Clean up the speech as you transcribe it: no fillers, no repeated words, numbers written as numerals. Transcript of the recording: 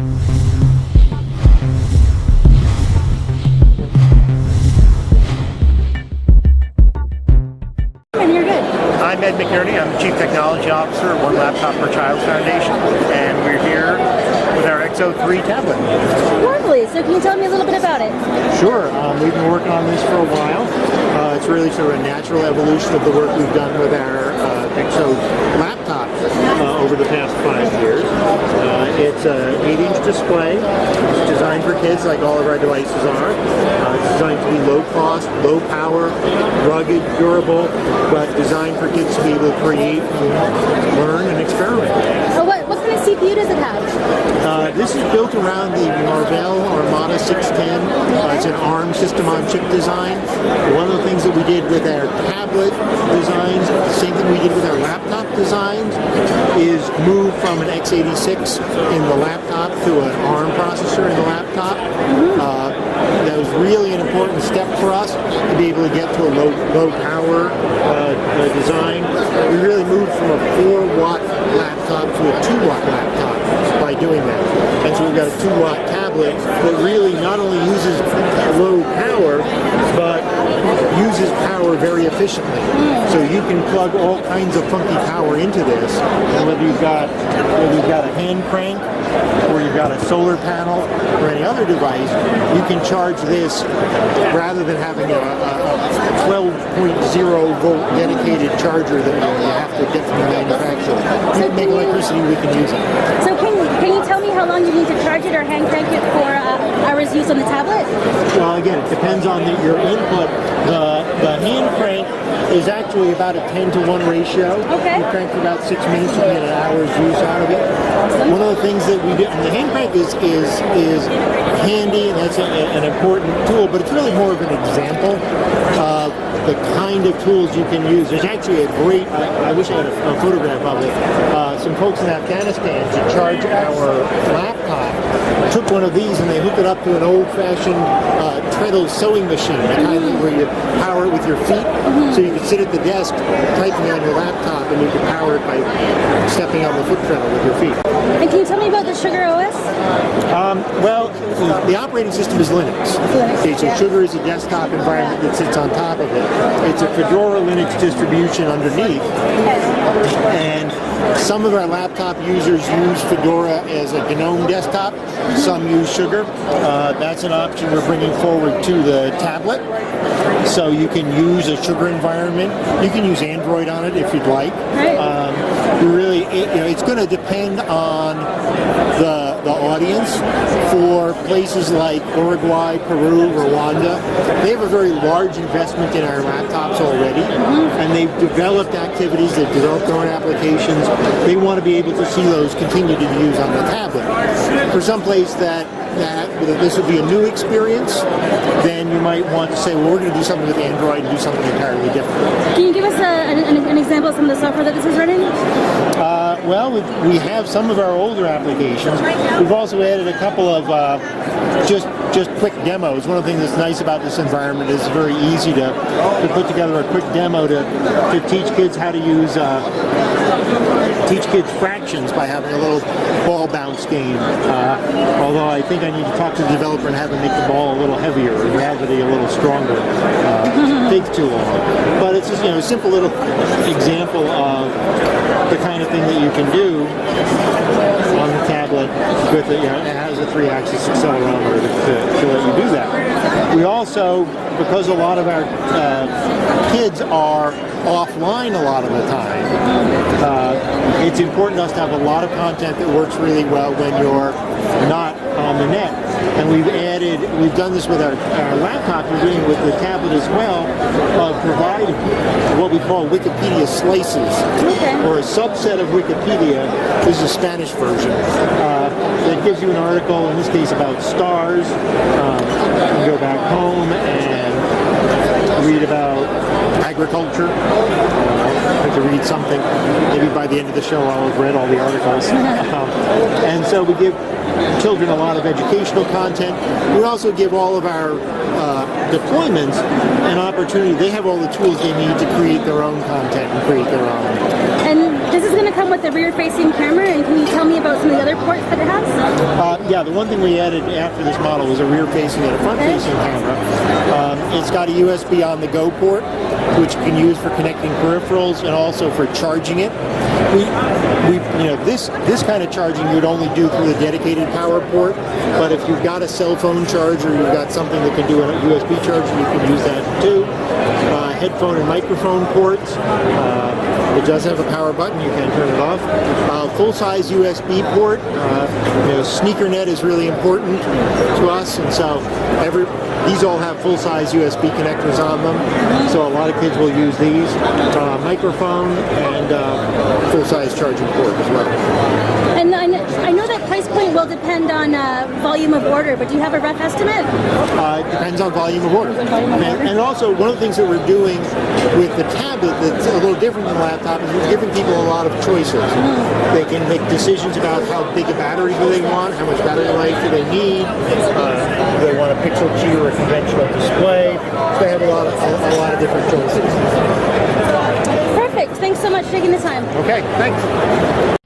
I'm Ed McNerney. I'm the Chief Technology Officer at One Laptop Per Child Foundation, and we're here with our XO-3 tablet. Lovely. So can you tell me a little bit about it? Sure. We've been working on this for a while. It's really sort of a natural evolution of the work we've done with our XO laptop over the past 5 years. It's an 8-inch display. It's designed for kids like all of our devices are. It's designed to be low cost, low power, rugged, durable, but designed for kids to be able to create, learn, and experiment. What kind of CPU does it have? This is built around the Unveiled Armada 610. It's an ARM system on chip design. One of the things that we did with our tablet designs, the same thing we did with our laptop designs, is move from an x86 in the laptop to an ARM processor in the laptop. That was really an important step for us to be able to get to a low power design. We really moved from a 4-watt laptop to a 2-watt laptop by doing that. And so we've got a 2-watt tablet that really not only uses low power, but uses power very efficiently. So you can plug all kinds of funky power into this, and whether you've got a hand crank, or you've got a solar panel, or any other device, you can charge this rather than having a 12.0 volt dedicated charger that you have to get from the manufacturer. You can make electricity, we can use it. So can you tell me how long you need to charge it or hand crank it for hours use on the tablet? Well, again, it depends on your input. The hand crank is actually about a 10-to-1 ratio. Okay. You crank for about 6 minutes, you get an hour's use out of it. Awesome. One of the things that we do, and the hand crank is handy, and that's an important tool, but it's really more of an example of the kind of tools you can use. There's actually a great, I wish I had a photograph of it, some folks in Afghanistan to charge our laptop took one of these and they hooked it up to an old-fashioned treadle sewing machine, the kind where you power it with your feet. So you could sit at the desk typing on your laptop and you could power it by stepping on the foot treadle with your feet. And can you tell me about the Sugar OS? Well, the operating system is Linux. Okay, so Sugar is a desktop environment that sits on top of it. It's a Fedora Linux distribution underneath. And some of our laptop users use Fedora as a GNOME desktop. Some use Sugar. That's an option we're bringing forward to the tablet. So you can use a Sugar environment. You can use Android on it if you'd like. It's going to depend on the audience. For places like Uruguay, Peru, Rwanda, they have a very large investment in our laptops already, and they've developed activities, they've developed their own applications. They want to be able to see those continue to use on the tablet. For some place that this would be a new experience, then you might want to say, well, we're going to do something with Android and do something entirely different. Can you give us an example of some of the software that this is running? Well, we have some of our older applications. We've also added a couple of just quick demos. One of the things that's nice about this environment is it's very easy to put together a quick demo to teach kids how to use teach kids fractions by having a little ball bounce game. Although I think I need to talk to the developer and have them make the ball a little heavier and gravity a little stronger. Takes too long. But it's just a simple little example of the kind of thing that you can do on the tablet with it. It has a 3-axis accelerometer to let you do that. We also, because a lot of our kids are offline a lot of the time, it's important to us to have a lot of content that works really well when you're not on the net. And we've done this with our laptop, we're doing it with the tablet as well, providing what we call Wikipedia slices, or a subset of Wikipedia. This is a Spanish version that gives you an article, in this case about stars. You can go back home and read about agriculture. To read something. Maybe by the end of the show I'll have read all the articles. And so we give children a lot of educational content. We also give all of our deployments an opportunity. They have all the tools they need to create their own content and create their own. And This is going to come with a rear-facing camera, and can you tell me about some of the other ports that it has? Yeah, the one thing we added after this model was a rear-facing and a front-facing camera. It's got a USB on-the-go port, which you can use for connecting peripherals and also for charging it. This kind of charging you would only do through the dedicated power port, but if you've got a cell phone charger, you've got something that can do a USB charger, you can use that too. Headphone and microphone ports. It does have a power button, you can turn it off. Full-size USB port. SneakerNet is really important to us, and so these all have full-size USB connectors on them, so a lot of kids will use these. Microphone and full-size charging port as well. And I know that price point will depend on volume of order, but do you have a rough estimate? It depends on volume of order. And also, one of the things that we're doing with the tablet that's a little different than the laptop is we're giving people a lot of choices. They can make decisions about how big a battery do they want, how much battery life do they need, do they want a pixel key or a conventional display. So they have a lot of different choices. Perfect. Thanks so much for taking the time. Okay, thanks.